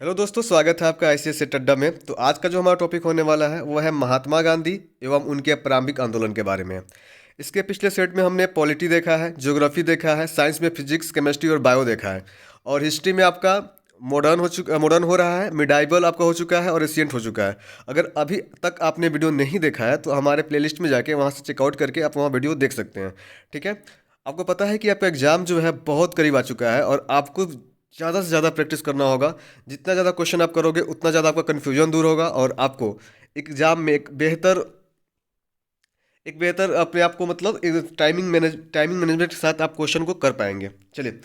Hello दोस्तों, स्वागत है आपका आईसीएस अड्डा में। तो आज का जो हमारा टॉपिक होने वाला है वो है महात्मा गांधी एवं उनके प्रारंभिक आंदोलन के बारे में। इसके पिछले सेट में हमने पॉलिटी देखा है, ज्योग्राफी देखा है, साइंस में फिजिक्स, केमिस्ट्री और बायो देखा है, और हिस्ट्री में आपका मॉडर्न हो रहा है, मिडाइवल आपका हो चुका है और एशियंट हो चुका है। अगर अभी तक आपने वीडियो नहीं देखा है तो हमारे प्लेलिस्ट में जाके वहाँ से चेकआउट करके आप वहाँ वीडियो देख सकते हैं। ठीक है। आपको पता है कि आपका एग्जाम जो है बहुत करीब आ चुका है और आपको ज़्यादा से ज़्यादा प्रैक्टिस करना होगा। जितना ज़्यादा क्वेश्चन आप करोगे उतना ज़्यादा आपका कन्फ्यूजन दूर होगा और आपको एग्जाम में एक बेहतर अपने आप को मतलब टाइमिंग मैनेजमेंट के साथ आप क्वेश्चन को कर पाएंगे। चलिए,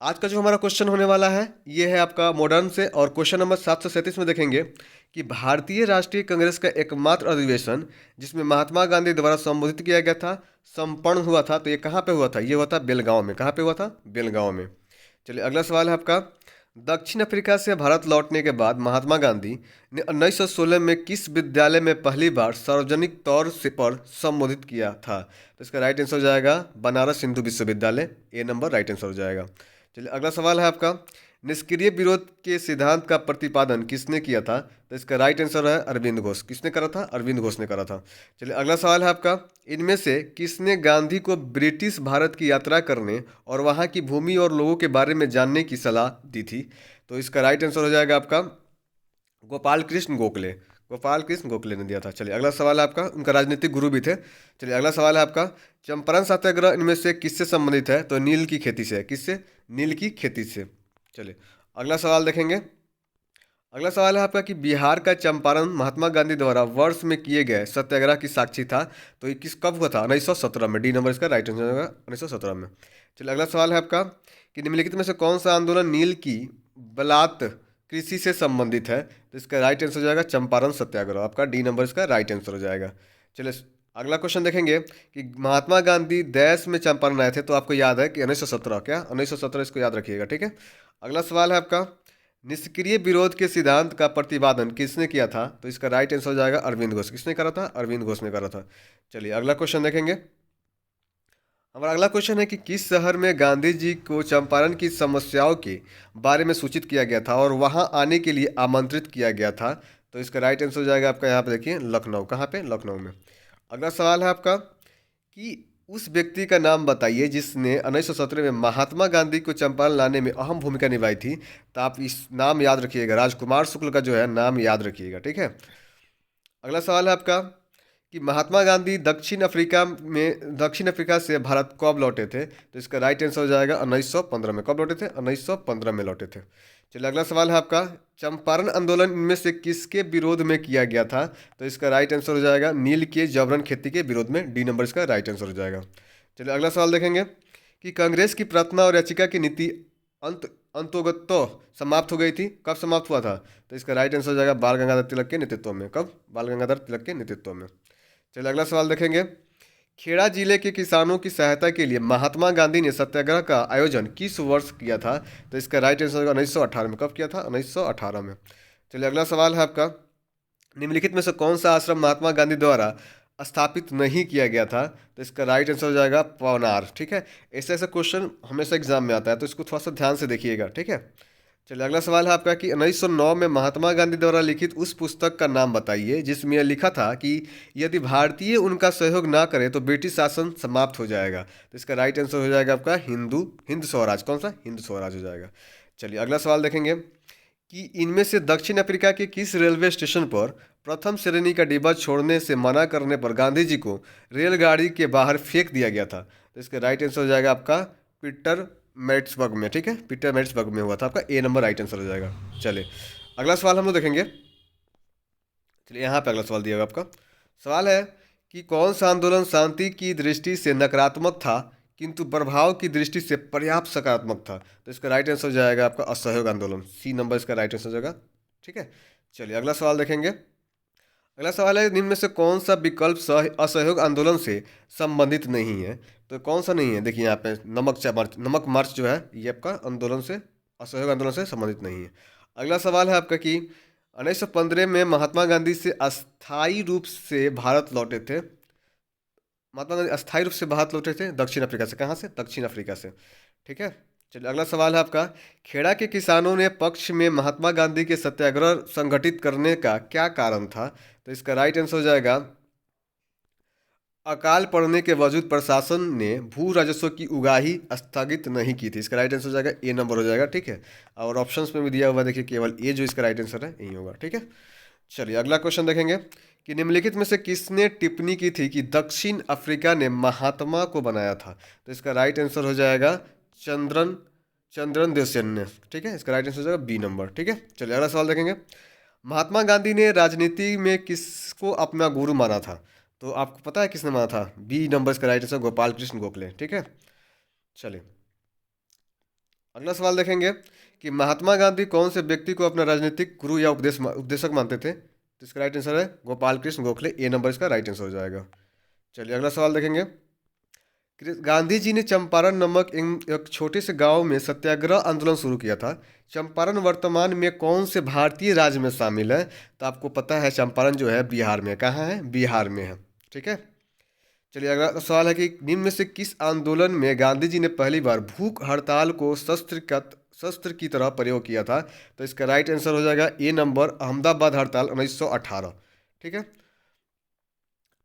आज का जो हमारा क्वेश्चन होने वाला है ये है आपका मॉडर्न से, और क्वेश्चन नंबर 737 में देखेंगे कि भारतीय राष्ट्रीय कांग्रेस का एकमात्र अधिवेशन जिसमें महात्मा गांधी द्वारा संबोधित किया गया था, संपन्न हुआ था, तो ये कहाँ पे हुआ था? ये हुआ था बेलगांव में। कहाँ पे हुआ था? बेलगांव में। चलिए, अगला सवाल है आपका। दक्षिण अफ्रीका से भारत लौटने के बाद महात्मा गांधी ने 1916 में किस विद्यालय में पहली बार सार्वजनिक तौर से पर संबोधित किया था? तो इसका राइट आंसर हो जाएगा बनारस हिंदू विश्वविद्यालय। ए नंबर राइट आंसर हो जाएगा। चलिए, अगला सवाल है आपका। निष्क्रिय विरोध के सिद्धांत का प्रतिपादन किसने किया था? तो इसका राइट आंसर है अरविंद घोष। किसने करा था? अरविंद घोष ने करा था। चलिए, अगला सवाल है आपका। इनमें से किसने गांधी को ब्रिटिश भारत की यात्रा करने और वहाँ की भूमि और लोगों के बारे में जानने की सलाह दी थी? तो इसका राइट आंसर हो जाएगा आपका गोपाल कृष्ण गोखले। गोपाल कृष्ण गोखले ने दिया था। चलिए, अगला सवाल है आपका। उनका राजनीतिक गुरु भी थे। चलिए, अगला सवाल है आपका। चंपारण सत्याग्रह इनमें से किससे संबंधित है? तो नील की खेती से है। किससे? नील की खेती से। चलिए, अगला सवाल देखेंगे। अगला सवाल है आपका कि बिहार का चंपारण महात्मा गांधी द्वारा वर्ष में किए गए सत्याग्रह की साक्षी था, तो ये किस कब हुआ था? 1917 में। डी नंबर इसका राइट आंसर होगा 1917 में। चलिए, अगला सवाल है आपका कि निम्नलिखित में से कौन सा आंदोलन नील की बलात् कृषि से संबंधित है? तो इसका राइट आंसर हो जाएगा चंपारण सत्याग्रह। आपका डी नंबर इसका राइट आंसर हो जाएगा। चलिए, अगला क्वेश्चन देखेंगे कि महात्मा गांधी देश में चंपारण आए थे, तो आपको याद है कि 1917। क्या? 1917, इसको याद रखिएगा। ठीक है। अगला सवाल है आपका। निष्क्रिय विरोध के सिद्धांत का प्रतिपादन किसने किया था? तो इसका राइट आंसर हो जाएगा अरविंद घोष। किसने करा था? अरविंद घोष ने करा था। चलिए, अगला क्वेश्चन देखेंगे। हमारा अगला क्वेश्चन है कि किस शहर में गांधी जी को चंपारण की समस्याओं के बारे में सूचित किया गया था और वहां आने के लिए आमंत्रित किया गया था? तो इसका राइट आंसर हो जाएगा आपका, यहाँ पे देखिए, लखनऊ। कहाँ पे? लखनऊ में। अगला सवाल है आपका कि उस व्यक्ति का नाम बताइए जिसने 1917 में महात्मा गांधी को चंपारण लाने में अहम भूमिका निभाई थी। तो आप इस नाम याद रखिएगा, राजकुमार शुक्ल का जो है नाम याद रखिएगा। ठीक है। अगला सवाल है आपका कि महात्मा गांधी दक्षिण अफ्रीका से भारत कब लौटे थे? तो इसका राइट आंसर हो जाएगा 1915 में। कब लौटे थे? 1915 में लौटे थे। चलिए, अगला सवाल है आपका। चंपारण आंदोलन इनमें से किसके विरोध में किया गया था? तो इसका राइट आंसर हो जाएगा नील के जबरन खेती के विरोध में। डी नंबर इसका राइट आंसर हो जाएगा। चलिए, अगला सवाल देखेंगे कि कांग्रेस की प्रार्थना और याचिका की नीति अंत अंतोगत्तो समाप्त हो गई थी। कब समाप्त हुआ था? तो इसका राइट आंसर हो जाएगा बाल गंगाधर तिलक के नेतृत्व में। कब? बाल गंगाधर तिलक के नेतृत्व में। चलिए, अगला सवाल देखेंगे। खेड़ा जिले के किसानों की सहायता के लिए महात्मा गांधी ने सत्याग्रह का आयोजन किस वर्ष किया था? तो इसका राइट आंसर होगा 1918 में। कब किया था? 1918 में। चलिए, अगला सवाल है आपका। निम्नलिखित में से कौन सा आश्रम महात्मा गांधी द्वारा स्थापित नहीं किया गया था? तो इसका राइट आंसर हो जाएगा पवनार। ठीक है। ऐसे ऐसे क्वेश्चन हमेशा एग्जाम में आता है, तो इसको थोड़ा सा ध्यान से देखिएगा। ठीक है। चलिए, अगला सवाल है आपका कि 1909 में महात्मा गांधी द्वारा लिखित उस पुस्तक का नाम बताइए जिसमें यह लिखा था कि यदि भारतीय उनका सहयोग ना करे तो ब्रिटिश शासन समाप्त हो जाएगा। तो इसका राइट आंसर हो जाएगा आपका हिंद स्वराज। कौन सा? हिंद स्वराज हो जाएगा। चलिए, अगला सवाल देखेंगे कि इनमें से दक्षिण अफ्रीका के किस रेलवे स्टेशन पर प्रथम श्रेणी का डिब्बा छोड़ने से मना करने पर गांधी जी को रेलगाड़ी के बाहर फेंक दिया गया था? तो इसका राइट आंसर हो जाएगा आपका पीटर मैट्सबर्ग में। ठीक है। पीटर मैट्सबर्ग में हुआ था। आपका ए नंबर राइट आंसर हो जाएगा। चलिए, अगला सवाल हम लोग देखेंगे। चलिए, यहाँ पे अगला सवाल दिया हुआ आपका। सवाल है कि कौन सा आंदोलन शांति की दृष्टि से नकारात्मक था किंतु प्रभाव की दृष्टि से पर्याप्त सकारात्मक था? तो इसका राइट आंसर हो जाएगा आपका असहयोग आंदोलन। सी नंबर इसका राइट आंसर हो जाएगा। ठीक है। चलिए, अगला सवाल देखेंगे। अगला सवाल है निम्न में से कौन सा विकल्प असहयोग आंदोलन से संबंधित नहीं है? तो कौन सा नहीं है? देखिए, यहाँ पे नमक मार्च जो है ये आपका आंदोलन से, असहयोग आंदोलन से संबंधित नहीं है। अगला सवाल है आपका कि 1915 में महात्मा गांधी से अस्थायी रूप से भारत लौटे थे। महात्मा गांधी अस्थायी रूप से भारत लौटे थे दक्षिण अफ्रीका से। कहाँ से? दक्षिण अफ्रीका से। ठीक है। चलिए अगला सवाल है आपका, खेड़ा के किसानों ने पक्ष में महात्मा गांधी के सत्याग्रह संगठित करने का क्या कारण था? तो इसका राइट आंसर हो जाएगा, अकाल पड़ने के बावजूद प्रशासन ने भू राजस्व की उगाही स्थगित नहीं की थी। इसका राइट आंसर हो जाएगा ए नंबर हो जाएगा, ठीक है। और ऑप्शंस में भी दिया हुआ देखिए, केवल ए जो इसका राइट आंसर है यही होगा, ठीक है। चलिए अगला क्वेश्चन देखेंगे कि निम्नलिखित में से किसने टिप्पणी की थी कि दक्षिण अफ्रीका ने महात्मा को बनाया था? तो इसका राइट आंसर हो जाएगा चंद्रन चंद्रन देवसेन ने, ठीक है। इसका राइट आंसर हो जाएगा बी नंबर, ठीक है। चलिए अगला सवाल देखेंगे, महात्मा गांधी ने राजनीति में किसको अपना गुरु माना था? तो आपको पता है किसने माना था? बी नंबर इसका राइट आंसर गोपाल कृष्ण गोखले, ठीक है। चलिए अगला सवाल देखेंगे कि महात्मा गांधी कौन से व्यक्ति को अपना राजनीतिक गुरु या उपदेशक मानते थे? तो इसका राइट आंसर है गोपाल कृष्ण गोखले, ए नंबर इसका राइट आंसर हो जाएगा। चलिए अगला सवाल देखेंगे, गांधी जी ने चंपारण नामक एक छोटे से गांव में सत्याग्रह आंदोलन शुरू किया था। चंपारण वर्तमान में कौन से भारतीय राज्य में शामिल है? तो आपको पता है चंपारण जो है बिहार में, कहाँ है? बिहार में है, ठीक है। चलिए अगला सवाल है कि निम्न में से किस आंदोलन में गांधी जी ने पहली बार भूख हड़ताल को शस्त्र की तरह प्रयोग किया था? तो इसका राइट आंसर हो जाएगा ए नंबर, अहमदाबाद हड़ताल 1918, ठीक है।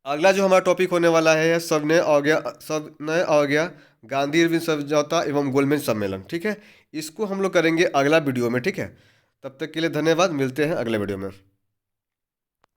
अगला जो हमारा टॉपिक होने वाला है सब नए आ गया गांधी अरविंद समझौता एवं गोलमेज सम्मेलन, ठीक है। इसको हम लोग करेंगे अगला वीडियो में, ठीक है। तब तक के लिए धन्यवाद, मिलते हैं अगले वीडियो में।